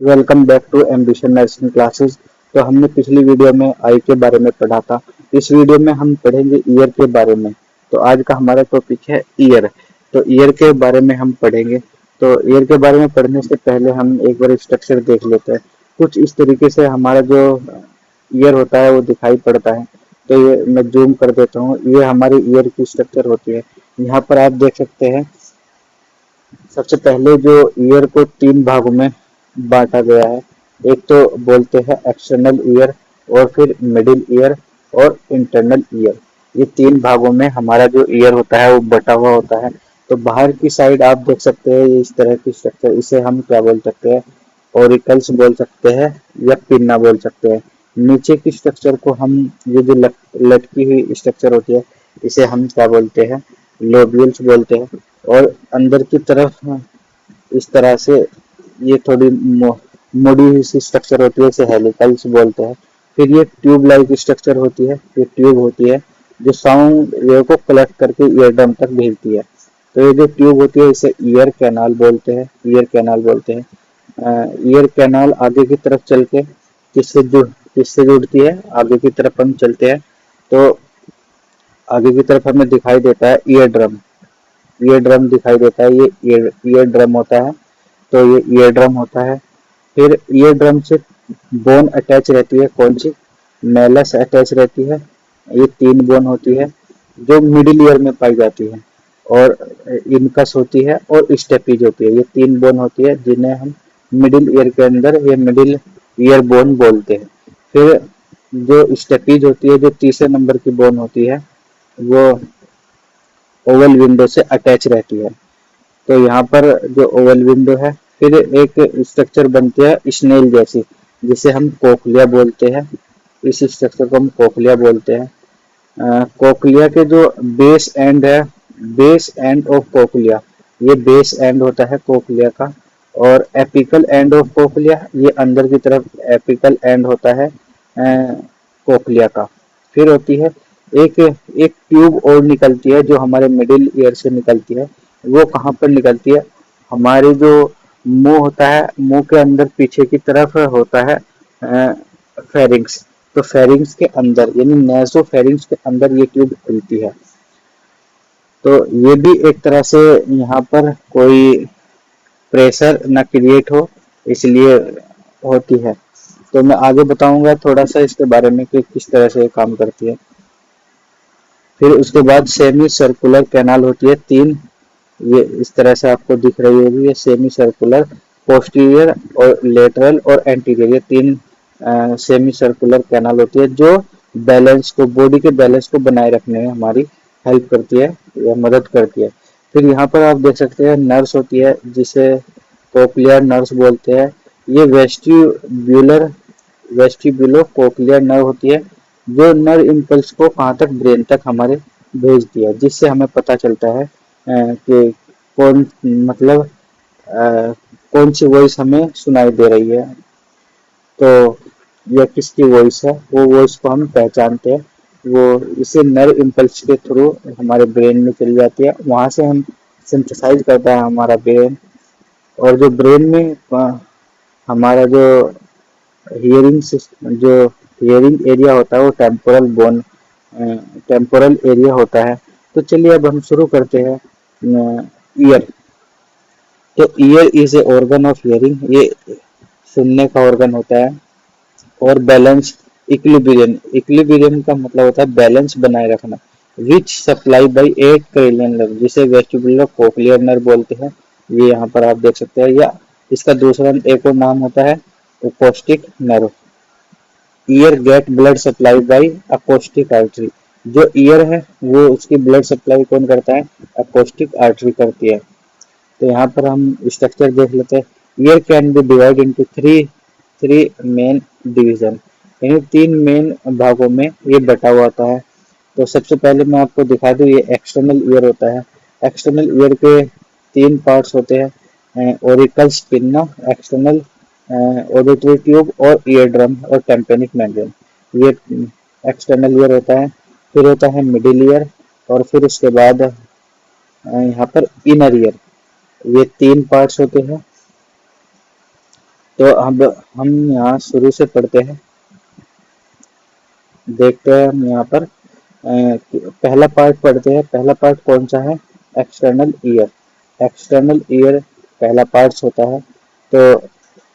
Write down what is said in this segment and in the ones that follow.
Welcome back to Ambition Nursing Classes. तो हमने पिछली वीडियो में आई के बारे में पढ़ा था। इस वीडियो में हम पढ़ेंगे ईयर के बारे में। तो आज का हमारा टॉपिक है ईयर। तो ईयर के बारे में हम पढ़ेंगे। तो ईयर के बारे में पढ़ने से पहले हम एक बार स्ट्रक्चर देख लेते हैं। कुछ इस तरीके से हमारा जो ईयर होता है वो दिखाई पड़ता है। तो ये मैं जूम कर देता हूँ, ये हमारी ईयर की स्ट्रक्चर होती है। यहाँ पर आप देख सकते हैं, सबसे पहले जो ईयर को तीन भागों में बांटा गया है। एक तो बोलते हैं एक्सटर्नल ईयर, और फिर मिडिल ईयर और इंटरनल ईयर। ये तीन भागों में हमारा जो ईयर होता है वो बटा हुआ होता है। तो बाहर की साइड आप देख सकते हैं ये इस तरह की स्ट्रक्चर, इसे हम क्या बोल सकते हैं, ऑरिकल्स बोल सकते हैं या पिन्ना बोल सकते हैं। नीचे की स्ट्रक्चर को हम, ये जो लटकी हुई स्ट्रक्चर होती है, इसे हम क्या बोलते हैं, लोब्यूल्स बोलते हैं। और अंदर की तरफ इस तरह से ये थोड़ी मुड़ी हुई सी स्ट्रक्चर होती है, इसे हेलिकल्स बोलते हैं। फिर ये ट्यूब लाइक स्ट्रक्चर होती है, ये ट्यूब होती है जो साउंड वेव को कलेक्ट करके ईयर ड्रम तक भेजती है। तो ये जो ट्यूब होती है इसे ईयर कैनाल बोलते हैं, ईयर कैनाल बोलते हैं। ईयर कैनाल आगे की तरफ चल के किससे जुड़ती है, आगे की तरफ हम चलते हैं तो आगे की तरफ हमें दिखाई देता है ईयर ड्रम। ईयर ड्रम दिखाई देता है, ये ईयर ड्रम होता है। तो ये ईयर ड्रम होता है। फिर ईयर ड्रम से बोन अटैच रहती है, कौन सी, मेलस अटैच रहती है। ये तीन बोन होती है जो मिडिल ईयर में पाई जाती है। और इनकस होती है और स्टेपीज होती है, ये तीन बोन होती है जिन्हें हम मिडिल ईयर के अंदर ये मिडिल ईयर बोन बोलते हैं। फिर जो स्टेपीज होती है, जो तीसरे नंबर की बोन होती है, वो ओवल विंडो से अटैच रहती है। तो यहाँ पर जो ओवल विंडो है, फिर एक स्ट्रक्चर बनती है स्नेल जैसी, जिसे हम कोक्लिया बोलते हैं। इस स्ट्रक्चर को हम कोक्लिया बोलते हैं। कोक्लिया के जो बेस एंड है, बेस एंड ऑफ कोक्लिया, ये बेस एंड होता है कोक्लिया का। और एपिकल एंड ऑफ कोक्लिया, ये अंदर की तरफ एपिकल एंड होता है कोक्लिया का। फिर होती है एक एक ट्यूब और निकलती है जो हमारे मिडिल ईयर से निकलती है। वो कहाँ पर निकलती है, हमारे जो मुंह होता है, मुंह के अंदर पीछे की तरफ होता है फेरिंग्स। तो फेरिंग्स के अंदर यानी नेसो फेरिंग्स के अंदर ये ट्यूब खुलती है। तो ये भी एक तरह से यहाँ पर कोई प्रेशर ना क्रिएट हो, इसलिए होती है। तो मैं आगे बताऊंगा थोड़ा सा इसके बारे में कि किस तरह से ये काम करती है। फिर उसके बाद सेमी सर्कुलर कैनाल होती है तीन, ये इस तरह से आपको दिख रही होगी, ये सेमी सर्कुलर, पोस्टीरियर और लेटरल और एंटीरियर, ये तीन सेमी सर्कुलर कैनाल होती है जो बैलेंस को, बॉडी के बैलेंस को बनाए रखने में हमारी हेल्प करती है या मदद करती है। फिर यहाँ पर आप देख सकते हैं नर्स होती है जिसे कोक्लियर नर्स बोलते हैं। ये वेस्टिब्यूलो कोक्लियर नर्व होती है जो नर्व इम्पल्स को कहाँ तक, ब्रेन तक हमारे भेजती है, जिससे हमें पता चलता है कि कौन, मतलब अ, कौन सी वॉइस हमें सुनाई दे रही है। तो यह किसकी वॉइस है, वो वॉइस को हम पहचानते हैं। वो इसे नर्व इम्पल्स के थ्रू हमारे ब्रेन में चली जाती है, वहाँ से हम सिंथेसाइज करता है हमारा ब्रेन। और जो ब्रेन में हमारा जो जो हियरिंग एरिया होता है वो टेम्पोरल एरिया होता है। तो चलिए अब हम शुरू करते हैं। ईयर, तो year is a organ of hearing, ये सुनने का ऑर्गन होता है। और बैलेंस, इक्विलिब्रियम, इक्विलिब्रियम का मतलब होता है बैलेंस बनाए रखना। Which supply by eight cranial nerve, जिसे वेस्टिबुलर कोक्लियर नर्व बोलते हैं। ये यहाँ पर आप देख सकते हैं, या इसका दूसरा एक और नाम होता है acoustic nerve. Ear get blood supply by acoustic artery, जो ईयर है वो उसकी ब्लड सप्लाई कौन करता है, अकोस्टिक आर्टरी करती है। तो यहाँ पर हम स्ट्रक्चर देख लेते हैं। Year can be divide into three three main division, यानी तीन मेन भागों में ये बटा हुआ होता है। तो सबसे पहले मैं आपको दिखा दूं, ये एक्सटर्नल ईयर होता है। एक्सटर्नल ईयर के तीन पार्ट्स होते हैं, ओरिकल स्पिन्ना, एक्सटर्नल ऑडिटरी ट्यूब और ईयर ड्रम और टेम्पेनिक मेम्ब्रेन, ये एक्सटर्नल ईयर होता है। फिर होता है मिडिल ईयर, और फिर उसके बाद यहाँ पर इनर ईयर, ये तीन पार्ट्स होते हैं। तो अब हम यहाँ शुरू से पढ़ते हैं, देखते हैं हम यहाँ पर पहला पार्ट पढ़ते हैं। पहला पार्ट कौन सा है? External ear. एक्सटर्नल ईयर पहला पार्ट होता है। तो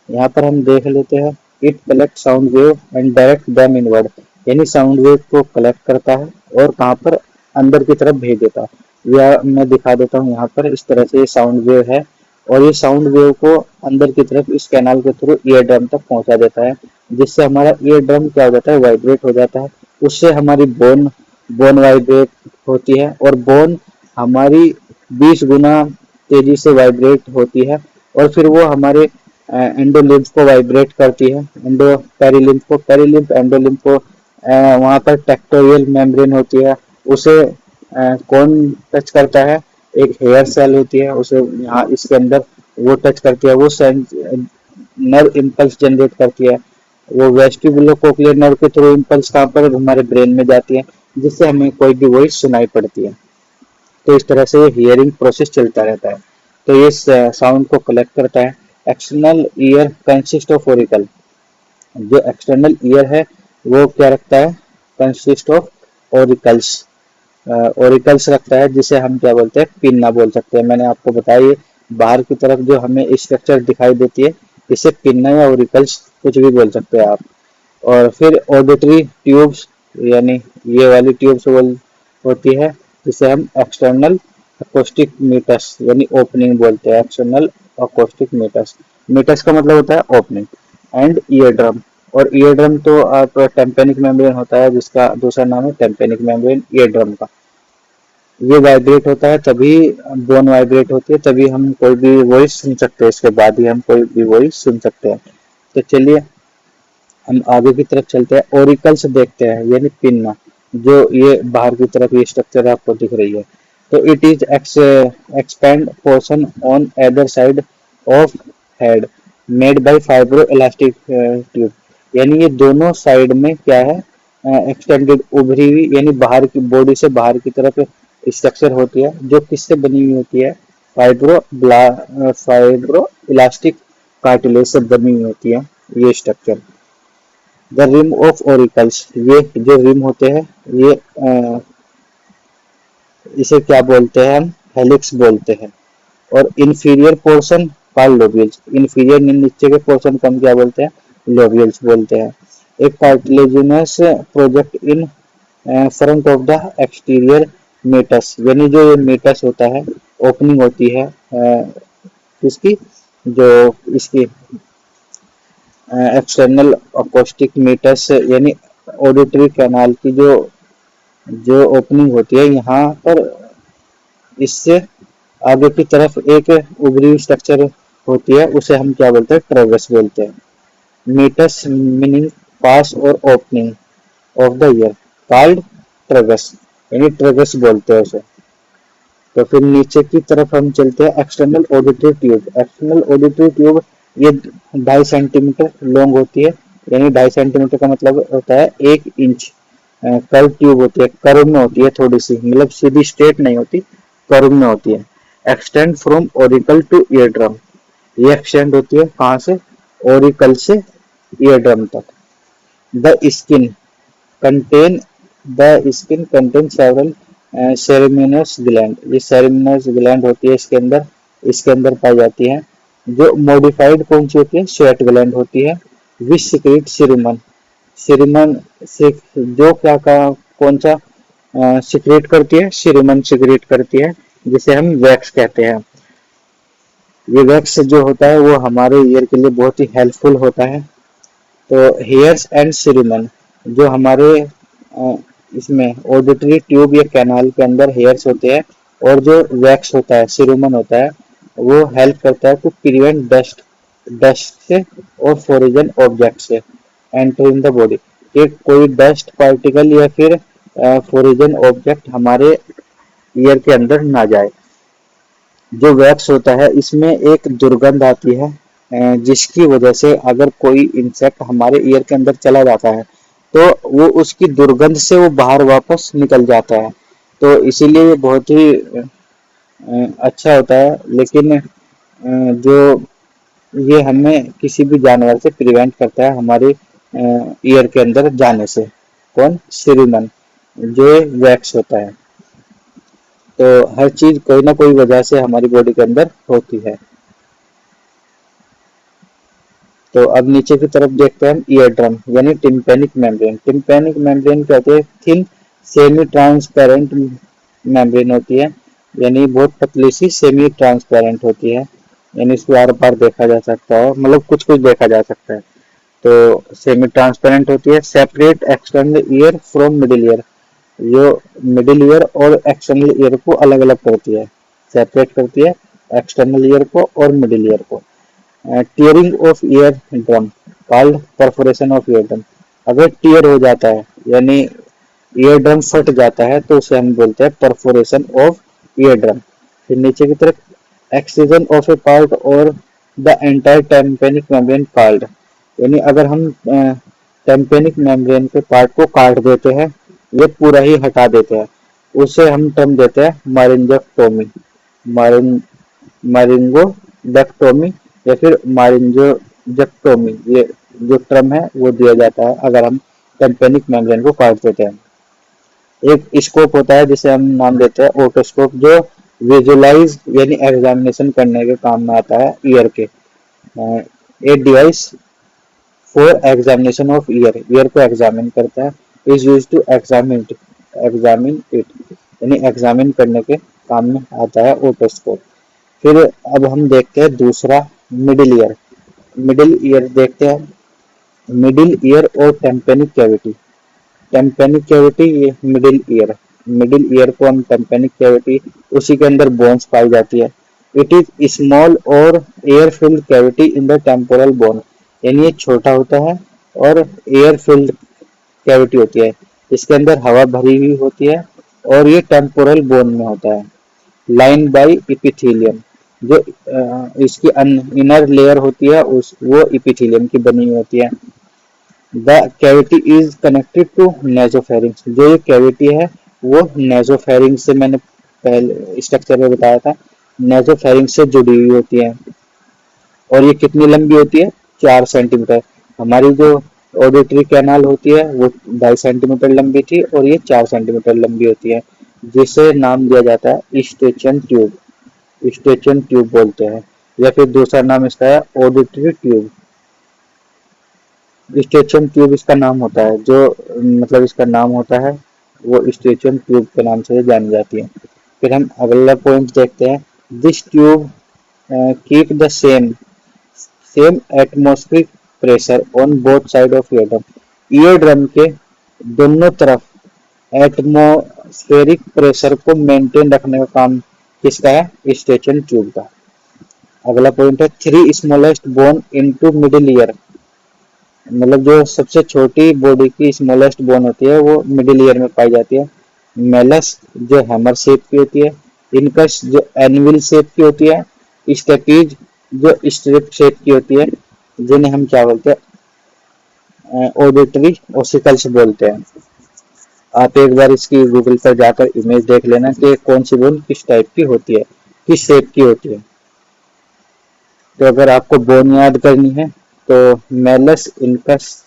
यहाँ पर हम देख लेते हैं, it collect sound wave and direct them inward, यानी साउंड वेव को कलेक्ट करता है और कहाँ पर? अंदर की तरफ भेज देता है। या मैं दिखा देता हूँ यहाँ पर, इस तरह से ये साउंड वेव है और ये साउंड वेव को अंदर की तरफ इस कैनाल के थ्रू ईयर ड्रम तक पहुंचा देता है, जिससे हमारा ईयर ड्रम क्या हो जाता है? वाइब्रेट हो जाता है। उससे हमारी बोन बोन वाइब्रेट होती है और बोन हमारी 20 गुना तेजी से वाइब्रेट होती है और फिर वो हमारे एंडोलिम्फ को वाइब्रेट करती है। पेरिलिम्फ एंडोलिम्फ को वहाँ पर टेक्टोरियल मेम्ब्रेन होती है, उसे कौन टच करता है? एक हेयर सेल होती है, उसे यहाँ इसके अंदर वो टच करती है, वो नर्व इम्पल्स जनरेट करती है। वो वेस्टिबुलो कोक्लियर नर्व के थ्रू इम्पल्स कहाँ पर? हमारे ब्रेन में जाती है, जिससे हमें कोई भी वॉइस सुनाई पड़ती है। तो इस तरह से ये हियरिंग प्रोसेस चलता रहता है। तो ये साउंड को कलेक्ट करता है। External ear consist of Oracle. जो एक्सटर्नल ईयर है वो क्या रखता है? Consist of oracles. ओरिकल्स रखता है, जिसे हम क्या बोलते हैं? पिन्ना बोल सकते हैं। मैंने आपको बताया ये बाहर की तरफ जो हमें स्ट्रक्चर दिखाई देती है, इसे पिन्ना या ओरिकल्स कुछ भी बोल सकते हैं आप। और फिर ऑडिटरी ट्यूब्स, यानी ये वाली ट्यूब्स होती है, जिसे हम एक्सटर्नल अकोस्टिक मीटर्स यानी ओपनिंग बोलते हैं। एक्सटर्नल अकोस्टिक मीटर्स, मीटर्स का मतलब होता है ओपनिंग। एंड ईयर ड्रम, और ईयर ड्रम तो आप टेम्पेनिक मेम्ब्रेन होता है, जिसका दूसरा नाम है टेम्पेनिक मेम्ब्रेन ईयर ड्रम का। ये वाइब्रेट होता है तभी, बोन वाइब्रेट होती है तभी हम कोई भी वॉइस सुन सकते हैं, इसके बाद ही हम कोई भी वॉइस सुन सकते हैं। तो चलिए हम आगे की तरफ चलते हैं, ओरिकल्स देखते हैं, यानी पिन्ना। जो ये बाहर की तरफ ये स्ट्रक्चर आपको दिख रही है, तो it is expand portion on other side of head made by fibro elastic tube, यानी ये दोनों साइड में क्या है? एक्सटेंडेड उभरी हुई, यानी बाहर की बॉडी से बाहर की तरफ स्ट्रक्चर होती है, जो किससे बनी हुई होती है? फाइब्रो इलास्टिक कार्टिलेज से बनी हुई होती है ये structure. The rim of auricles, ये जो रिम होते हैं ये इसे क्या बोलते हैं? हम हेलिक्स बोलते हैं। और inferior portion called lobules, inferior नीचे के पोर्शन को हम क्या बोलते हैं? लोब्यूल्स बोलते हैं। एक cartilaginous project in front of the exterior meatus, यानी जो ये मेटस होता है, ओपनिंग होती है इसकी, जो इसकी एक्सटर्नल अकोस्टिक मीटर्स यानी ऑडिटरी कैनाल की जो जो ओपनिंग होती है यहाँ पर, इससे आगे की तरफ एक उभरी स्ट्रक्चर होती है, उसे हम क्या बोलते हैं? ट्रेगस बोलते हैं। मीटस मीनिंग पास और opening of the year called tragus, यानी ट्रेगस बोलते हैं उसे। तो फिर नीचे की तरफ हम चलते हैं, external auditory tube. External auditory tube ये 2.5 सेंटीमीटर लॉन्ग होती है, यानी 2.5 सेंटीमीटर का मतलब होता है 1 इंच। कर्व ट्यूब होती है, कर्व में होती है थोड़ी सी, मतलब सीधी स्ट्रेट नहीं होती, कर्व में होती है। Extend from auricle to ear drum, ये एक्सटेंड होती है कहाँ से? ओरिकल से ईयर ड्रम तक। The skin contain the skin contain several ceruminous gland, ये सेरेमिनस ग्लैंड होती है इसके अंदर पाई जाती है। जो मॉडिफाइड कौन सी होती है? स्वेट ग्लैंड होती है। विच सिक्रेट सीरुमन, सीरुमन से जो क्या का कौन सा सिक्रेट करती है? सीरुमन सिक्रेट करती है, जिसे हम वैक्स कहते हैं। ये वैक्स जो होता है वो हमारे ईयर के लिए बहुत ही हेल्पफुल होता है। तो हेयर्स एंड सीरुमन, जो हमारे इसमें ऑडिटरी ट्यूब या कैनाल के अंदर हेयर्स होते हैं, और जो वैक्स होता है, सीरुमन होता है, वो हेल्प करता है टू प्रिवेंट डस्ट से और फॉरेन ऑब्जेक्ट से एंटर इन द बॉडी, कि कोई डस्ट पार्टिकल या फिर फॉरेन ऑब्जेक्ट हमारे ईयर के अंदर ना जाए। जो वैक्स होता है इसमें एक दुर्गंध आती है, जिसकी वजह से अगर कोई इंसेक्ट हमारे ईयर के अंदर चला जाता है तो वो उसकी दुर्गंध से वो बाहर वापस निकल जाता है। तो इसीलिए ये बहुत ही अच्छा होता है। लेकिन जो ये हमें किसी भी जानवर से प्रिवेंट करता है हमारे ईयर के अंदर जाने से। कौन? सिरुमन, जो वैक्स होता है। तो हर चीज कोई ना कोई वजह से हमारी बॉडी के अंदर होती है। तो अब नीचे की तरफ देखते हैं ईयर ड्रम यानी टिम्पेनिक मेम्ब्रेन। टिम्पेनिक मेम्ब्रेन कहते हैं थिन सेमी ट्रांसपेरेंट मेम्ब्रेन होती है, यानी बहुत पतली सी सेमी ट्रांसपेरेंट होती है, यानी इसको आर पार देखा जा सकता है, मतलब कुछ कुछ देखा जा सकता है। तो सेमी ट्रांसपेरेंट होती है। Separate external ear from middle ear, जो मिडिल ईयर और एक्सटर्नल ईयर को अलग अलग करती है, सेपरेट करती है एक्सटर्नल ईयर को और मिडिल ईयर को। Tearing of ear drum called perforation of ear drum. अगर टीयर हो जाता है यानी ईयर ड्रम फट जाता है तो उसे हम बोलते हैं परफोरेशन ऑफ ईयर ड्रम। फिर नीचे की तरफ एक्ससिजन ऑफ ए पार्ट और the entire tympanic membrane called, यानी अगर हम टेम्पेनिक मेम्ब्रेन के पार्ट को काट देते हैं, ये पूरा ही हटा देते हैं, उसे हम टर्म देते हैं मारिंजोक्टोमी, मारिंगोडेक्टोमी या फिर मारिंजोजेक्टोमी। ये जो टर्म है वो दिया जाता है अगर हम टेम्पेनिक मेम्ब्रेन को काट देते हैं। एक स्कोप होता है जिसे हम नाम देते हैं ओटोस्कोप, जो विजुलाइज यानी एग्जामिनेशन करने के काम में आता है ईयर के। A device for examination of ear, ear को एग्जामिन करता है। Is use to examine it, यानी एग्जामिन करने के काम में आता है ओटोस्कोप। फिर अब हम देखते हैं दूसरा मिडिल ईयर। मिडिल ईयर देखते हैं, मिडिल ईयर और टेम्पेनिक कैविटी। टेम्पेनिक कैविटी, ये मिडिल ईयर, मिडिल ईयर को हम टेम्पेनिक कैविटी, उसी के अंदर बोन्स पाई जाती है। इट इज स्मॉल और air filled cavity in the temporal bone, यानी ये छोटा होता है और एयर फिल्ड कैविटी होती है, इसके अंदर हवा भरी हुई होती है और ये टेम्पोरल बोन में होता है। लाइन बाय इपिथेलियम, जो इसकी इनर लेयर होती है उस वो इपिथेलियम की बनी हुई होती है। The cavity is connected to nasopharynx, जो ये कैविटी है वो नेजोफेरिंग्स से, मैंने पहले स्ट्रक्चर में बताया था, नेजोफेरिंग्स से जुड़ी हुई होती है। और ये कितनी लंबी होती है? 4 सेंटीमीटर। हमारी जो ऑडिटरी कैनाल होती है वो 2.5 सेंटीमीटर लंबी थी और ये 4 सेंटीमीटर लंबी होती है, जिसे नाम दिया जाता है स्टेचन ट्यूब, स्टेचन ट्यूब बोलते हैं, या फिर दूसरा नाम इसका है ऑडिटरी ट्यूब। स्टेचन ट्यूब इसका नाम होता है, जो मतलब इसका नाम होता है वो स्टेचन ट्यूब के नाम से जानी जाती है। फिर हम अगला पॉइंट देखते हैं, this tube keep the same atmospheric pressure on both side of ear drum. Ear drum के दोनों तरफ एटमॉस्फेरिक प्रेशर को मेंटेन रखने का काम किसका है? स्टेचन ट्यूब का। अगला पॉइंट है, 3 smallest bone into middle ear, मतलब जो सबसे छोटी बॉडी की स्मॉलेस्ट बोन होती है वो मिडिल ईयर में पाई जाती है। मेलस जो हैमर शेप की होती है, इनकस जो एनविल शेप की होती है, स्टेपीज जो स्ट्रिप शेप की होती है, जिन्हें हम क्या बोलते हैं? ऑडिटरी ओसिकल्स बोलते हैं। आप एक बार इसकी गूगल पर जाकर इमेज देख लेना कि कौन सी बोन किस टाइप की होती है, किस शेप की होती है। तो अगर आपको बोन याद करनी है तो मेलस, इनकस,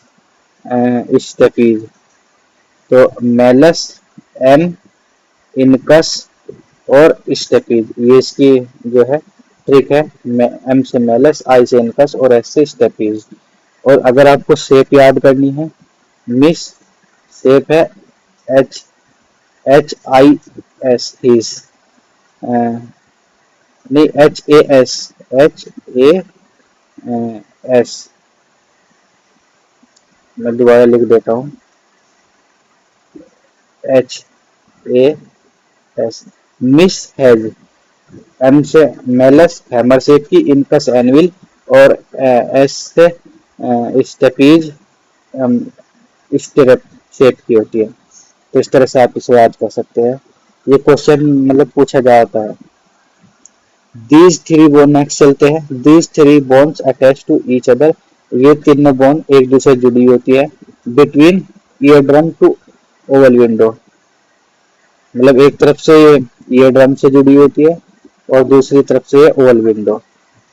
स्टेपीज, तो मेलस, एम, इनकस और स्टेपीज, ये इसकी जो है ट्रिक है। एम से मेलस, आई से इनकस और एस से स्टेपीज। और अगर आपको शेप याद करनी है, मिस शेप है HIS, हीस, नहीं HAS, मैं दोबारा लिख देता हूँ, HAS, मिस हैज। एम से मेलस हैमर शेप की, इनकस एनविल और एस से स्टेपीज स्टिरप शेप की होती है। तो इस तरह से आप इसे याद कर सकते हैं, ये क्वेश्चन मतलब पूछा जाता है। These 3 बोन्स चलते हैं, These 3 bones attach to each other, ये तीनों बोन एक दूसरे से जुड़ी होती है। Between ear drum to oval window, मतलब एक तरफ से ये ईयर ड्रम से जुड़ी होती है और दूसरी तरफ से ये oval window.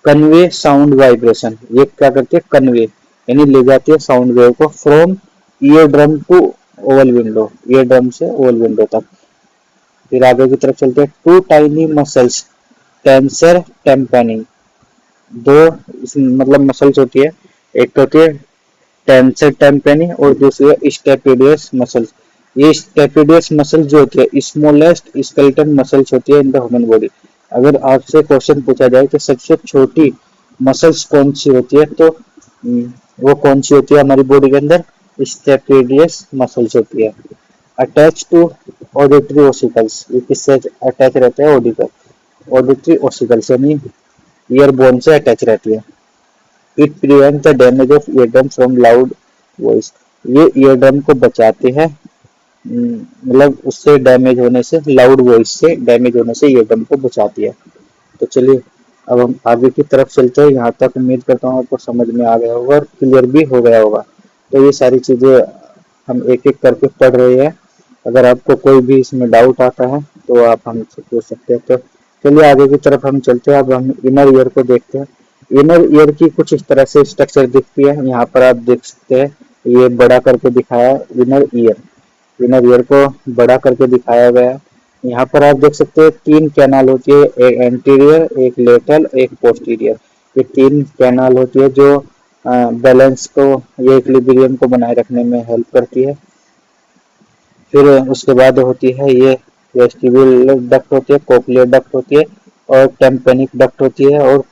Convey sound vibration, ये क्या करती है, कन्वे यानी ले जाती है साउंड वेव को from ear drum to oval window, ear drum से ओवल विंडो तक। फिर आगे की तरफ चलते हैं, two tiny muscles tensor tympani, दो मतलब मसल्स होती है, एक तो होती है टेंसर टेम्पेनी और दूसरी है स्टेपिडियस मसल्स। ये स्टेपिडियस मसल जो होती है स्मॉलेस्ट स्केलेटन मसल्स होती है इन द ह्यूमन बॉडी। अगर आपसे क्वेश्चन पूछा जाए कि सबसे छोटी मसल्स कौन सी होती है, तो वो कौन सी होती है हमारी बॉडी के अंदर, स्टेपिडियस मसल्स होती है। अटैच टू ऑडिटरी ओसिकल्स, ये किससे अटैच रहते हैं, ऑडिटरी ओसिकल्स यानी ईयर बोन से अटैच रहती है। It prevent the damage of ear drum from loud voice, ये ईयर ड्रम को बचाते हैं मतलब उससे डैमेज होने से, लाउड वॉइस से डैमेज होने से ईयर ड्रम को बचाती है। तो चलिए अब हम आगे की तरफ चलते हैं। यहाँ तक उम्मीद करता हूँ आपको समझ में आ गया होगा और क्लियर भी हो गया होगा। तो ये सारी चीजें हम एक एक करके पढ़ रहे हैं। अगर आपको कोई भी इसमें डाउट आता है तो आप हमसे पूछ सकते हैं। तो चलिए आगे की तरफ हम चलते हैं। अब हम इनर ईयर को देखते हैं। इनर ईयर की कुछ इस तरह से स्ट्रक्चर दिखती है। यहाँ पर आप देख सकते हैं, ये बड़ा करके दिखाया है इनर ईयर, इनर ईयर को बड़ा करके दिखाया गया है। यहाँ पर आप देख सकते हैं तीन कैनाल होती है, एक एंटीरियर, एक लेटरल, एक पोस्टीरियर। ये तीन कैनाल होती है जो बैलेंस को, ये इक्विलिब्रियम को बनाए रखने में हेल्प करती है। फिर उसके बाद होती है ये वेस्टिब्युलर डक्ट होती है, कोक्लियर डक्ट होती है और टेम्पेनिक डक्ट होती है और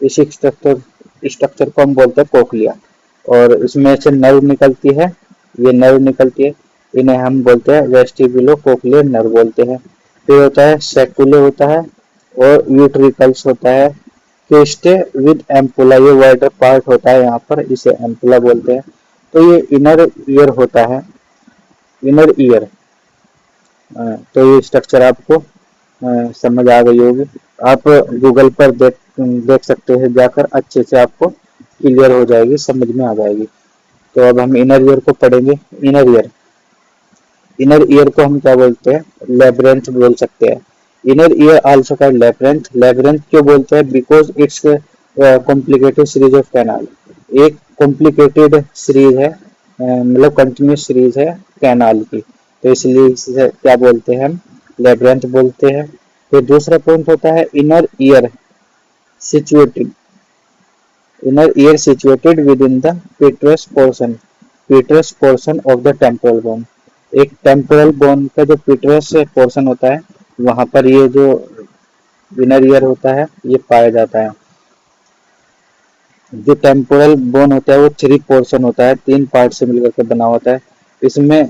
इसी स्ट्रक्चर को हम बोलते हैं कोक्लिया। और इसमें से नर्व निकलती है, ये नर्व निकलती है, इन्हें हम बोलते हैं वेस्टिब्युलो कोक्लियर नर्व बोलते हैं। फिर होता है सेकुले होता है और यूट्रिकल्स होता है, क्रिस्टे विद एम्पुला, ये वाइडर पार्ट होता है यहाँ पर, इसे एम्पुला बोलते हैं। तो ये इनर ईयर होता है, इनर ईयर। तो ये स्ट्रक्चर आपको समझ आ गई होगी। आप गूगल पर देख सकते हैं जाकर, अच्छे से आपको क्लियर हो जाएगी, समझ में आ जाएगी। तो अब हम इनर ईयर को पढ़ेंगे। इनर ईयर, इनर ईयर को हम क्या बोलते हैं, लेब्रेंथ बोल सकते हैं। Inner ear also called labyrinth. Labyrinth क्यों बोलते हैं, because it's complicated series of canal, एक कॉम्प्लिकेटेड सीरीज है, मतलब कंटिन्यूस सीरीज है कैनाल की, तो इसलिए इसे क्या बोलते हैं हम, लेब्रेंथ बोलते हैं। फिर दूसरा पॉइंट होता है inner ear situated, inner ear situated within the petrous portion of the temporal bone. एक टेम्पोरल बोन का जो पिटरस पोर्शन होता है, वहां पर ये जो इनर ईयर होता है ये पाया जाता है। जो टेम्पोरल बोन होता है वो थ्री पोर्शन होता है, तीन पार्ट से मिलकर के बना होता है। इसमें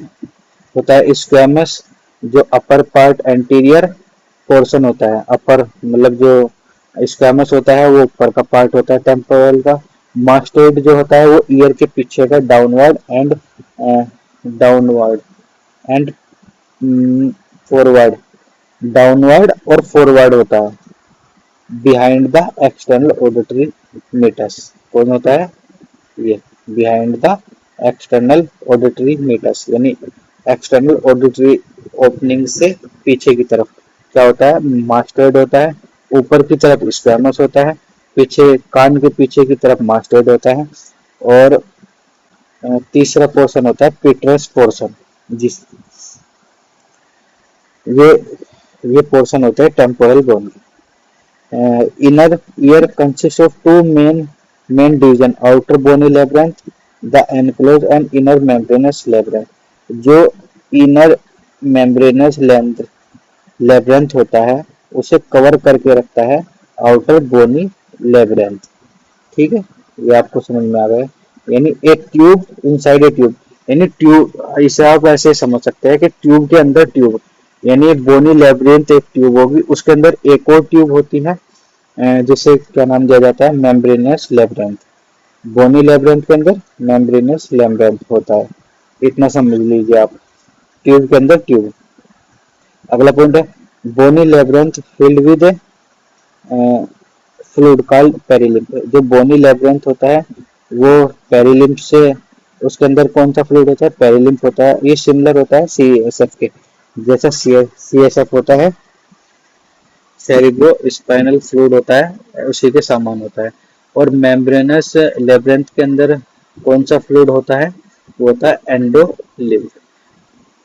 होता है स्क्वैमस, जो अपर पार्ट एंटीरियर पोर्शन होता है, अपर मतलब जो स्क्वैमस होता है वो ऊपर का पार्ट होता है टेम्पोरल का। मास्टोइड जो होता है वो ईयर के पीछे का डाउनवर्ड एंड फॉरवर्ड, डाउनवर्ड और फॉरवर्ड होता है। Behind the external auditory meatus, कौन होता है ये, behind the external auditory meatus, यानी एक्सटर्नल ऑडिटरी ओपनिंग से पीछे की तरफ क्या होता है, मास्टर्ड होता है। ऊपर की तरफ स्क्वैमस होता है, पीछे कान के पीछे की तरफ मास्टर्ड होता है। और तीसरा पोर्शन होता है पिटरस पोर्शन, जिस ये पोर्शन होता है temporal bone. Inner ear consist of two main division, outer bony labyrinth, the enclose and inner membranous labyrinth. जो इनर मेम्ब्रेनस लेब्रेंथ होता है उसे कवर करके रखता है आउटर बोनी लेब्रेंथ। ठीक है, ये आपको समझ में आ गया। यानी एक ट्यूब इनसाइड ए ट्यूब, यानी ट्यूब, इसे आप ऐसे समझ सकते हैं कि ट्यूब के अंदर ट्यूब, यानी एक बोनी लेब्रिंथ एक ट्यूब होगी, उसके अंदर एक और ट्यूब होती है जिसे क्या नाम दिया जाता है, मेम्ब्रेनस लेब्रिंथ। बोनी लेब्रिंथ के अंदर मेम्ब्रेनस लेब्रिंथ होता है, इतना समझ लीजिए आप, ट्यूब के अंदर ट्यूब। अगला पॉइंट है bony labyrinth filled with fluid called perilymph. जो बोनी लेब्रिंथ होता है वो पेरिलिम्फ से, उसके अंदर कौन सा फ्लूइड होता है, पेरिलिम्फ होता है। ये सिमिलर होता है सीएसएफ के, जैसा सीएसएफ होता है, सेरिब्रो स्पाइनल फ्लूइड होता है, उसी के समान होता है। और मेम्ब्रेनस लेब्रेंथ के अंदर कौन सा फ्लूइड होता है, वो होता है एंडोलिम्फ।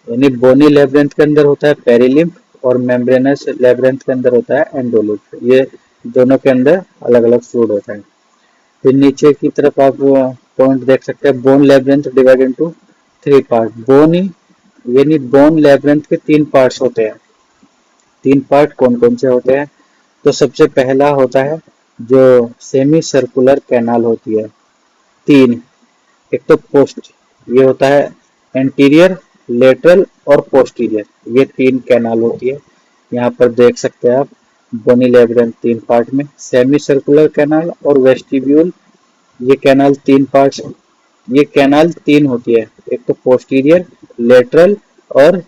यानी बोनी लेब्रेंथ के अंदर होता है पेरिलिम्फ और मेम्ब्रेनस लेब्रेंथ के अंदर होता है एंडोलिम्फ। ये दोनों के अंदर अलग अलग फ्लूइड होता है। फिर नीचे की तरफ आप पॉइंट देख सकते हैं, bone labyrinth divide into 3 part. Bone यानी बोन लेब्रेंथ के 3 पार्ट्स होते हैं। 3 पार्ट कौन कौन से होते हैं, तो सबसे पहला होता है जो सेमी सर्कुलर कैनाल होती है, 3। एक तो पोस्ट, ये होता है एंटीरियर, लेटरल और पोस्टीरियर, ये 3 कैनाल होती है। यहाँ पर देख सकते हैं आप बोनी लेब्रेंथ 3 पार्ट में, सेमी सर्कुलर कैनाल और वेस्टिब्यूल, ये कैनाल 3 पार्ट्स, ये कैनाल 3 होती है, एक तो पोस्टीरियर, लेटरल और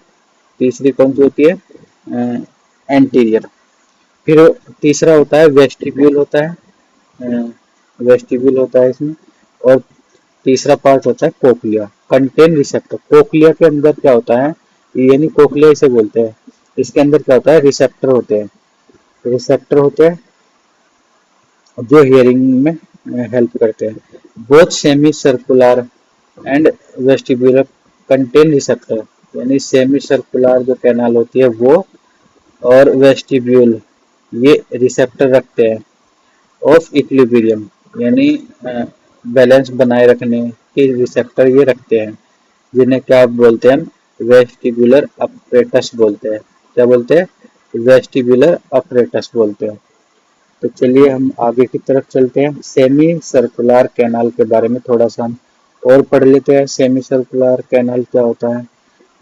तीसरी कौन सी होती है, एंटीरियर। फिर तीसरा होता है वेस्टिब्यूल होता है, वेस्टिब्यूल होता है इसमें। और तीसरा पार्ट होता है कोक्लिया, कंटेन रिसेप्टर। कोक्लिया के अंदर क्या होता है, यानी कोक्लिया इसे बोलते हैं, इसके अंदर क्या होता है, रिसेप्टर होते हैं। रिसेप्टर होते हैं जो हियरिंग में हेल्प करते हैं। Both semi circular and vestibular contain receptor, यानी सेमी सर्कुलर जो कैनाल होती है वो और वेस्टिब्यूल ये रिसेप्टर रखते हैं ऑफ इक्विलिब्रियम, यानी बैलेंस बनाए रखने के रिसेप्टर ये रखते हैं, जिन्हें क्या बोलते हैं, वेस्टिबुलर अपरेटस बोलते हैं। क्या बोलते हैं, वेस्टिबुलर अपरेटस बोलते हैं। तो चलिए हम आगे की तरफ चलते हैं, सेमी सर्कुलर कैनाल के बारे में थोड़ा सा हम और पढ़ लेते हैं। सेमी सर्कुलर कैनाल क्या होता है,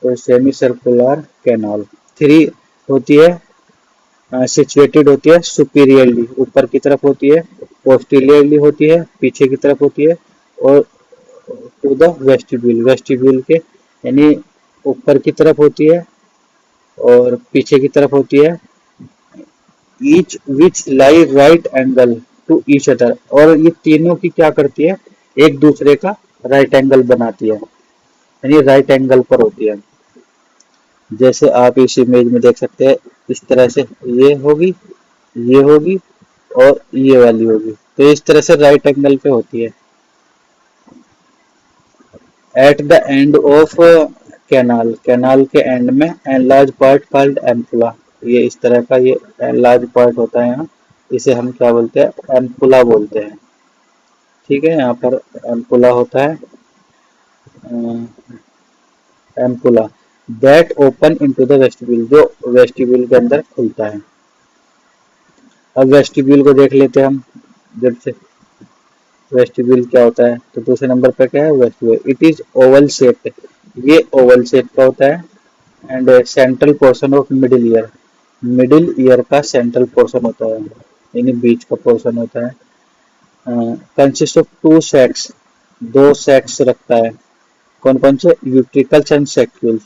तो सेमी सर्कुलर कैनाल 3 होती है, सिचुएटेड होती है सुपीरियरली, ऊपर की तरफ होती है, पोस्टीरियरली होती है, पीछे की तरफ होती है, और टू द वेस्टिब्यूल, वेस्टिब्यूल के यानी ऊपर की तरफ होती है और पीछे की तरफ होती है। Each which lie right angle to each other, और ये तीनों की क्या करती है, एक दूसरे का राइट एंगल बनाती है, यानी राइट एंगल पर होती है। जैसे आप इस इमेज में देख सकते हैं, इस तरह से ये होगी, ये होगी और ये वाली होगी, तो इस तरह से राइट एंगल पे होती है। At the end of canal, canal के एंड में एनलार्ज पार्ट कॉल्ड एम्पुला, ये इस तरह का ये एनलार्ज पार्ट होता है यहाँ, इसे हम क्या बोलते हैं, एम्पुला बोलते हैं। ठीक है, यहाँ पर एम्पुला होता है, ampulla that open into the vestibule, जो वेस्टिब्यूल के अंदर खुलता है। अब वेस्टिब्यूल को देख लेते हैं हम, जब से वेस्टिब्यूल क्या होता है, तो दूसरे नंबर पर क्या है vestibule, it is Oval shape, ये ओवल शेप का होता है। And central portion of middle ear, middle ear का सेंट्रल पोर्शन होता है, यानी बीच का पोर्शन होता है। कंसिस्ट ऑफ 2 सेक्स, 2 सेक्स रखता है, कौन कौन से, यूट्रिकल्स एंड सेक्यूल्स,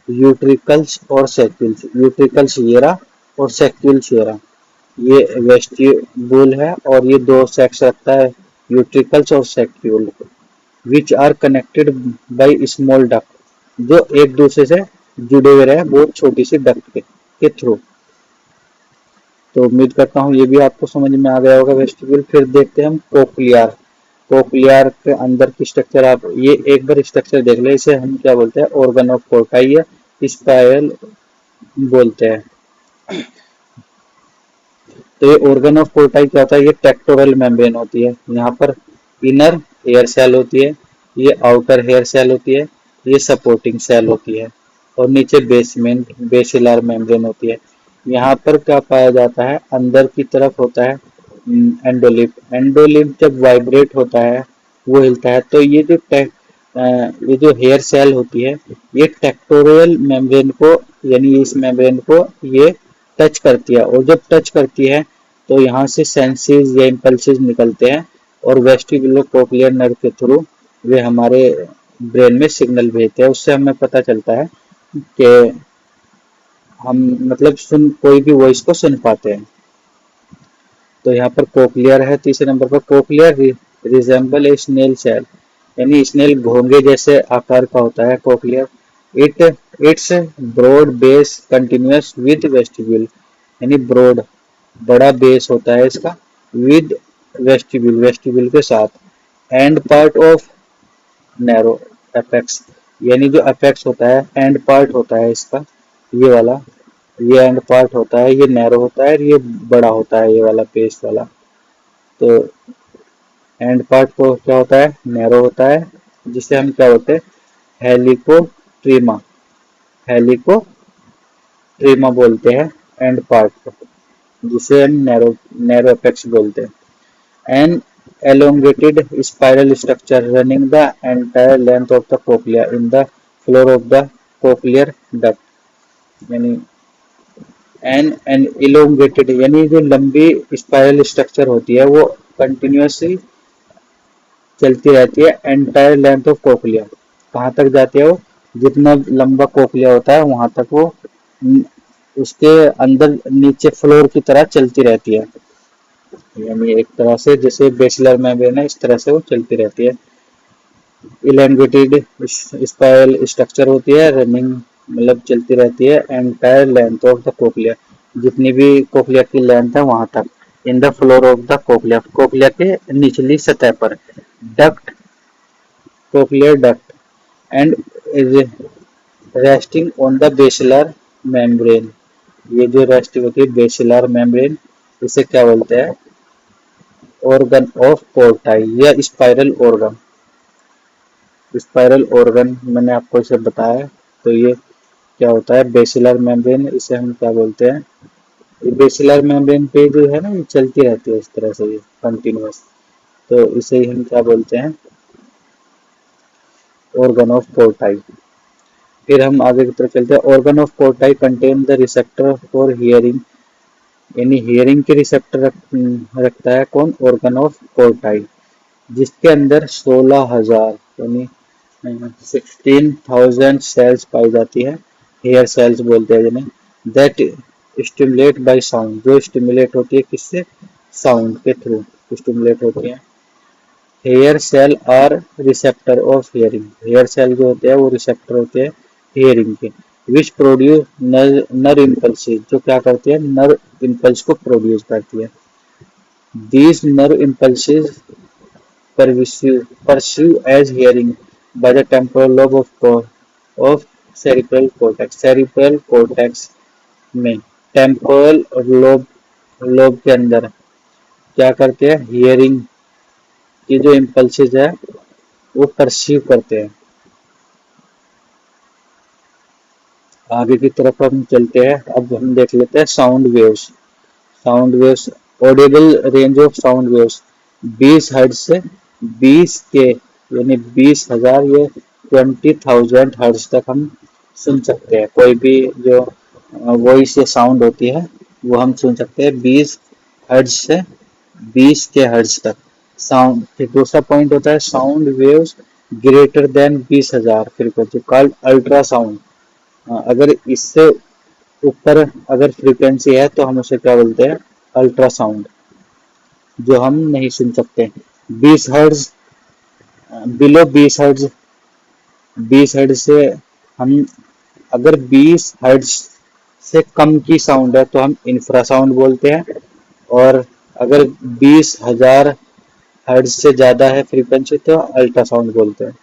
यूट्रिकल्स और सेक्यूल्स, यूट्रिकल्स ये रहा और सेक्यूल्स ये रहा, ये वेस्टिब्यूल है और ये 2 सेक्स रखता है, यूट्रिकल्स और saccule, which are connected by small duct, जो एक दूसरे से जुड़े हुए रहे बहुत छोटी सी डक्ट के थ्रू। तो उम्मीद करता हूँ ये भी आपको समझ में आ गया होगा वेस्टिब्यूल। फिर देखते हैं हम कोक्लियर, कोक्लियर के अंदर की स्ट्रक्चर, आप ये एक बार स्ट्रक्चर देख ले, इसे हम क्या बोलते हैं, ऑर्गन ऑफ पोर्टाई या स्पाइरल बोलते हैं। तो ये ऑर्गन ऑफ पोर्टाई क्या होता है, ये टेक्टोरल मेम्ब्रेन होती है, यहाँ पर इनर हेयर सेल होती है, ये आउटर हेयर सेल होती है, ये सपोर्टिंग सेल होती है, और नीचे बेसमेंट बेसिलर मेम्ब्रेन होती है। यहाँ पर क्या पाया जाता है, अंदर की तरफ होता है एंडोलिम्फ, एंडोलिम्फ जब वाइब्रेट होता है वो हिलता है, तो ये जो हेयर सेल होती है ये टेक्टोरियल मेम्ब्रेन को, यानी इस मेम्ब्रेन को ये टच करती है, और जब टच करती है तो यहाँ से सेंसेस या इम्पल्सेस निकलते हैं और वेस्टिबुलर कोक्लियर नर्व के थ्रू वे हमारे ब्रेन में सिग्नल भेजते हैं। उससे हमें पता चलता है कि हम मतलब कोई भी वॉइस को सुन पाते हैं। तो यहाँ पर कोक्लियर है तीसरे नंबर पर, cochlear resemble a snail shell, यानी स्नेल घोंगे जैसे आकार का होता है cochlear. It's broad base continuous with vestibule, यानी ब्रॉड बड़ा बेस होता है इसका, विद वेस्टिब्यूल, वेस्टिब्यूल के साथ, end part of narrow apex, यानी जो अपेक्स होता है एंड पार्ट होता है इसका, ये वाला, ये एंड पार्ट होता है, ये नैरो होता है, ये बड़ा होता है, ये वाला बेस वाला। तो एंड पार्ट को क्या होता है, नैरो होता है, जिसे हम क्या बोलते हैं, हेलिकोट्रीमा, हेलिकोट्रीमा बोलते हैं एंड पार्ट को, जिसे हम नैरो नैरो अपेक्स बोलते हैं। An elongated spiral structure running the entire length of the cochlea in the floor of the cochlear duct, यानी एन elongated यानी जो लंबी स्पाइरल स्ट्रक्चर होती है वो कंटिन्यूसली चलती रहती है एंटायर लेंथ ऑफ कोकलिया, कहाँ तक जाती है वो, जितना लंबा कोकलिया होता है वहां तक वो उसके अंदर नीचे फ्लोर की तरह चलती रहती है, यानी एक तरह से जैसे बेसिलर मेम्ब्रेन है इस तरह से वो चलती रहती है। इलेंगेटेड स्पाइरल स्ट्रक्चर होती है, रनिंग मतलब चलती रहती है entire length of the cochlea, जितनी भी कोकलिया की लेंथ है वहां तक, in the floor of the cochlea, cochlea के निचली सतह पर, duct, cochlear duct, and resting on the basilar membrane, ये जो रेस्टिंग होती है बेसिलर मेम्ब्रेन, इसे क्या बोलते हैं, ऑर्गन ऑफ पोर्टाई या स्पाइरल ऑर्गन, स्पाइरल ऑर्गन मैंने आपको इसे बताया। तो ये क्या होता है, बेसिलर मेम्ब्रेन, इसे हम क्या बोलते हैं, ये बेसिलर मेम्ब्रेन पे जो है ना ये चलती रहती है इस तरह से ये कंटिन्यूअस, तो इसे ही हम क्या बोलते हैं, ऑर्गन ऑफ पोर्टाई। फिर हम आगे की तरफ चलते हैं। Organ of Corti contain the receptor for hearing, यानी हियरिंग के रिसेप्टर रखता है कौन, ऑर्गन ऑफ पोर्टाई, जिसके अंदर 16,000 यानी 16,000 सेल्स पाई जाती है, हेयर सेल्स बोलते हैं जिन्हें, दैट स्टिमुलेट बाय साउंड, जो स्टिमुलेट होती है किससे, साउंड के थ्रू स्टिमुलेट होती है। Hair cell are receptor of hearing, hair cell जो होते हैं वो रिसेप्टर होते हैं हियरिंग के, विच प्रोड्यूस नर इम्पल्स, जो क्या करती है, नर इम्पल्स को प्रोड्यूस करती है। दीज नर impulses pursue as hearing by the temporal lobe of cerebral cortex, cerebral cortex में टेम्पोरल लोब के अंदर क्या करते हैं, हियरिंग की जो इम्पल्सेस है वो परसीव करते हैं। आगे की तरफ हम चलते हैं, अब हम देख लेते हैं sound waves, sound waves, Audible range of sound waves 20 hertz से 20 के यानी 20,000 या 20,000 हर्ट्ज तक हम सुन सकते हैं, कोई भी जो वॉइस या साउंड होती है वो हम सुन सकते हैं 20 हर्ट्ज से 20 के हर्ट्ज तक साउंड। फिर दूसरा पॉइंट होता है sound waves greater than 20,000 frequency called ultrasound, अगर इससे ऊपर अगर फ्रीक्वेंसी है तो हम उसे क्या बोलते हैं, अल्ट्रासाउंड, जो हम नहीं सुन सकते। 20 हर्ट्ज, बिलो 20 हर्ट्ज, 20 हर्ट्ज से हम अगर 20 हर्ट्ज से कम की साउंड है तो हम इंफ्रासाउंड बोलते हैं, और अगर 20,000 हर्ट्ज से ज़्यादा है फ्रीक्वेंसी तो अल्ट्रासाउंड बोलते हैं।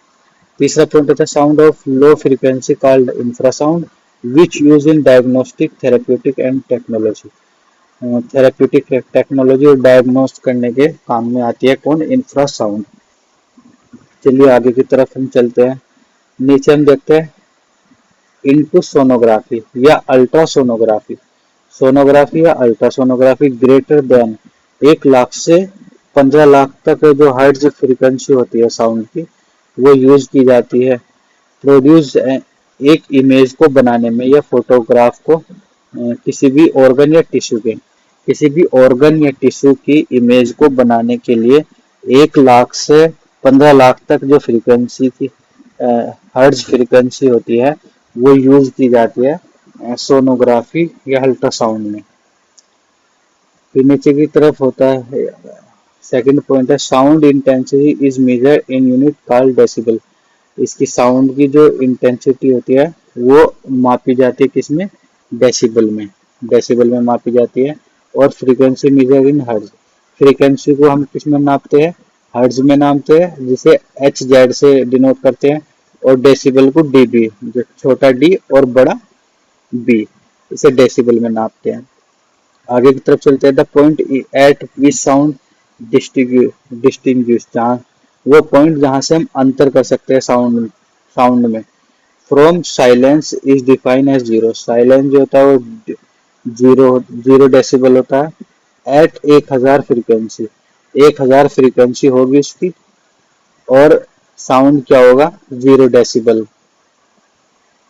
तीसरा पॉइंट होता है sound of low frequency called infrasound which use in diagnostic therapeutic and technology, therapeutic technology और डायग्नोस्ट करने के काम में आती है कौन, इंफ्रासाउंड। चलिए आगे की तरफ हम चलते हैं, नीचे हम देखते हैं इनटू सोनोग्राफी या अल्ट्रासोनोग्राफी, सोनोग्राफी या अल्ट्रासोनोग्राफी ग्रेटर देन 1 लाख से 15 लाख तक जो हर्ट्ज फ्रीक्वेंसी होती है साउंड की वो यूज की जाती है प्रोड्यूस एक इमेज को बनाने में या फोटोग्राफ को किसी भी ऑर्गन या टिश्यू के, किसी भी ऑर्गन या टिश्यू की इमेज को बनाने के लिए 1 लाख से 15 लाख तक जो फ्रीक्वेंसी की हर्ट्ज फ्रीक्वेंसी होती है वो यूज की जाती है सोनोग्राफी या अल्ट्रासाउंड में। फिर नीचे की तरफ होता है सेकंड पॉइंट है sound intensity is measure in unit called decibel, इसकी साउंड की जो इंटेंसिटी होती है वो मापी जाती है किसमें, डेसिबल में, डेसिबल में मापी जाती है। और frequency measure in hertz. Frequency को हम किस में नापते हैं, हर्ट्ज में नापते हैं, जिसे एच जेड से डिनोट करते हैं, और डेसिबल को डीबी, जो छोटा डी और बड़ा बी, इसे डेसिबल में नापते हैं। आगे की तरफ चलते हैं। The point eight which sound distinguish, जहाँ वो पॉइंट जहाँ से हम अंतर कर सकते हैं साउंड में। From silence is define as zero, silence जो होता है वो जीरो डेसिबल होता है। एट 1000 फ्रीक्वेंसी, 1000 फ्रीक्वेंसी होगी उसकी, और साउंड क्या होगा, 0 डेसिबल।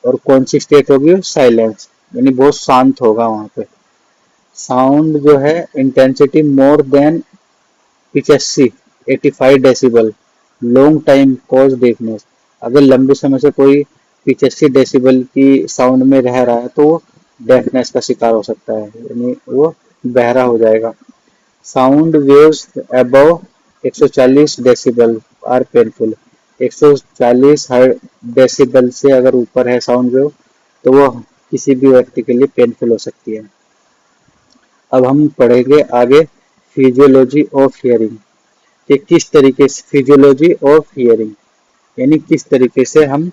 और कौन सी स्टेट होगी, साइलेंस, यानी बहुत शांत होगा वहां पे। साउंड जो है intensity more than 85 85 decibel, long time cause deafness, अगर लंबे समय से कोई 85 डेसिबल की साउंड में रह रहा है तो वो डेफनेस का शिकार हो सकता है, यानी वो बहरा हो जाएगा। Sound waves above 140 decibel are painful, 140 decibel से अगर ऊपर है साउंड वेव तो वो किसी भी व्यक्ति के लिए पेनफुल हो सकती है। अब हम पढ़ेंगे आगे फिजियोलॉजी ऑफ हियरिंग, कि किस तरीके से फिजियोलॉजी ऑफ हियरिंग, यानी किस तरीके से हम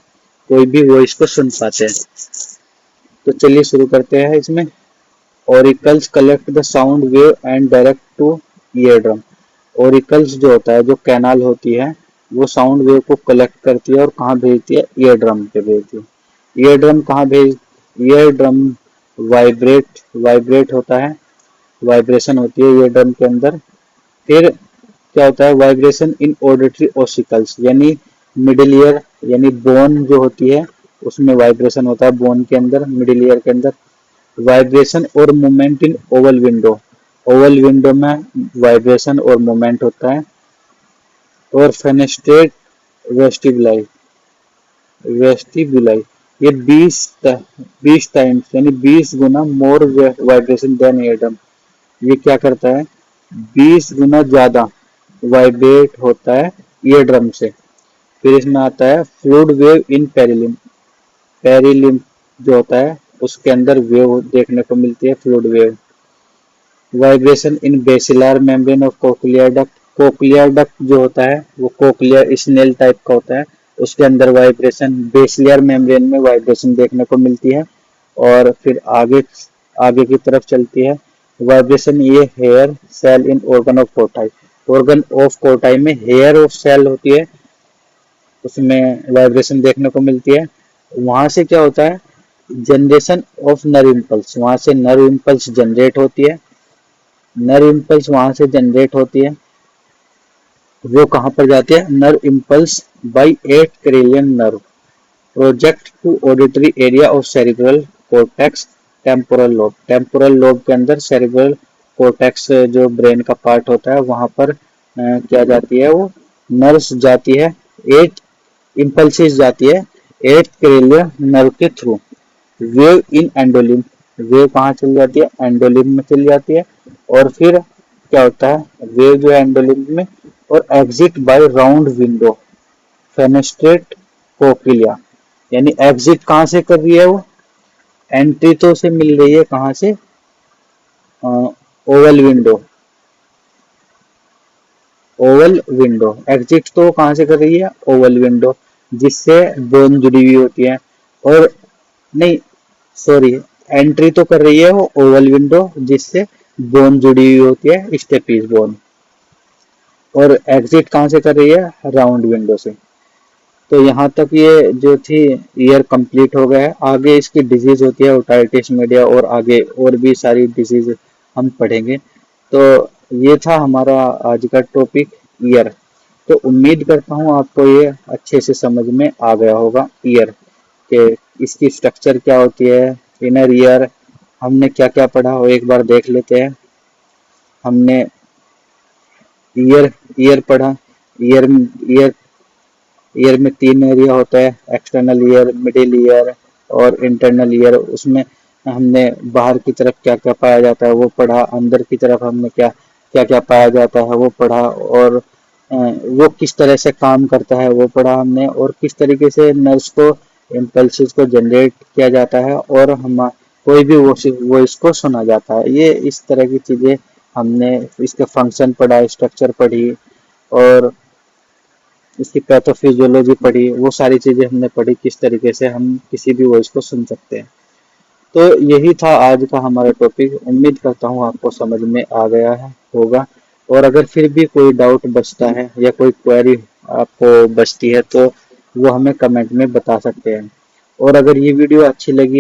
कोई भी वॉइस को सुन पाते हैं। तो चलिए शुरू करते हैं इसमें। Auricles collect the sound wave and direct to ear drum, auricles जो होता है, जो कैनाल होती है, वो साउंड वेव को कलेक्ट करती है और कहाँ भेजती है, ईयर ड्रम पे भेजती है। ईयर ड्रम कहाँ भेज, ईयर ड्रम वाइब्रेट होता है, वाइब्रेशन होती है ईयर ड्रम के अंदर। फिर क्या होता है, वाइब्रेशन इन ऑडिटरी ओसिकल्स, यानी मिडिल ईयर, यानी बोन जो होती है उसमें वाइब्रेशन होता है, बोन के अंदर, मिडिल ईयर के अंदर। वाइब्रेशन और movement in Oval window, Oval window में वाइब्रेशन और मूवमेंट होता है। और फेनेस्ट्रेट वेस्टिबुलाई, ये 20 टाइम्स, यानी 20 गुना मोर वाइब्रेशन देन ईयर ड्रम, ये क्या करता है, 20 गुना ज्यादा वाइब्रेट होता है ईयर ड्रम से। फिर इसमें आता है फ्लूइड वेव इन पेरिलिम, पेरिलिम जो होता है उसके अंदर वेव देखने को मिलती है, fluid wave. Vibration in basilar membrane of cochlear duct, cochlear duct जो होता है वो कोक्लियर स्नेल टाइप का होता है, उसके अंदर वाइब्रेशन, बेसिलर मेम्ब्रेन में वाइब्रेशन देखने को मिलती है। और फिर आगे की तरफ चलती है। वाइब्रेशन ये hair cell in organ of Corti, organ of Corti में हेयर ऑफ सेल होती है, उसमें वाइब्रेशन देखने को मिलती है। वहां से क्या होता है, जनरेशन ऑफ नर्व इम्पल्स, वहां से नर्व इम्पल्स जनरेट होती है, नर्व इम्पल्स वहां से जनरेट होती है। वो कहां पर जाती है, nerve impulse by 8 cranial nerve project to auditory area of cerebral cortex temporal lobe, temporal lobe के अंदर सेरिब्रल कॉर्टेक्स जो ब्रेन का पार्ट होता है वहां पर क्या जाती है, वो नर्व्स जाती है, 8 इम्पल्सेस जाती है 8 क्रेनियल नर्व के थ्रू। वेव इन एंडोलिम, वेव कहाँ चल जाती है, एंडोलिम में चल जाती है। और फिर क्या होता है, वेव जो है एंडोलिम में, और exit by round window fenestra cochlea, यानी एग्जिट कहाँ से कर रही है, वो एंट्री तो उसे मिल रही है कहाँ से, oval window, Oval window, exit तो कहाँ से कर रही है, ओवल विंडो, जिससे बोन जुड़ी हुई होती है। और नहीं सॉरी, एंट्री तो कर रही है वो ओवल विंडो जिससे बोन जुड़ी हुई होती है, स्टेपीज बोन। और एग्जिट कहाँ से कर रही है, राउंड विंडो से। तो यहाँ तक ये जो थी ईयर कंप्लीट हो गया है। आगे इसकी डिजीज होती है ओटाइटिस मीडिया, और आगे और भी सारी डिजीज हम पढ़ेंगे। तो ये था हमारा आज का टॉपिक ईयर। तो उम्मीद करता हूँ आपको ये अच्छे से समझ में आ गया होगा ईयर के, इसकी स्ट्रक्चर क्या होती है, इनर ईयर, हमने क्या क्या पढ़ा वो एक बार देख लेते हैं। हमने ईयर पढ़ा, ईयर ईयर ईयर में 3 एरिया होता है, एक्सटर्नल ईयर, मिडिल ईयर और इंटरनल ईयर। उसमें हमने बाहर की तरफ क्या क्या पाया जाता है वो पढ़ा, अंदर की तरफ हमने क्या क्या क्या पाया जाता है वो पढ़ा, और वो किस तरह से काम करता है वो पढ़ा हमने, और किस तरीके से नर्व्स को इम्पल्सेस को जनरेट किया जाता है, और कोई भी वॉइस को सुना जाता है। ये इस तरह की चीजें हमने इसके फंक्शन पढ़ा, स्ट्रक्चर पढ़ी और इसकी पैथोफिजियोलॉजी पढ़ी, वो सारी चीजें हमने पढ़ी किस तरीके से हम किसी भी वॉइस को सुन सकते हैं। तो यही था आज का हमारा टॉपिक। उम्मीद करता हूँ आपको समझ में आ गया है होगा, और अगर फिर भी कोई डाउट बचता है या कोई क्वेरी आपको बचती है तो वो हमें कमेंट में बता सकते हैं। और अगर ये वीडियो अच्छी लगी है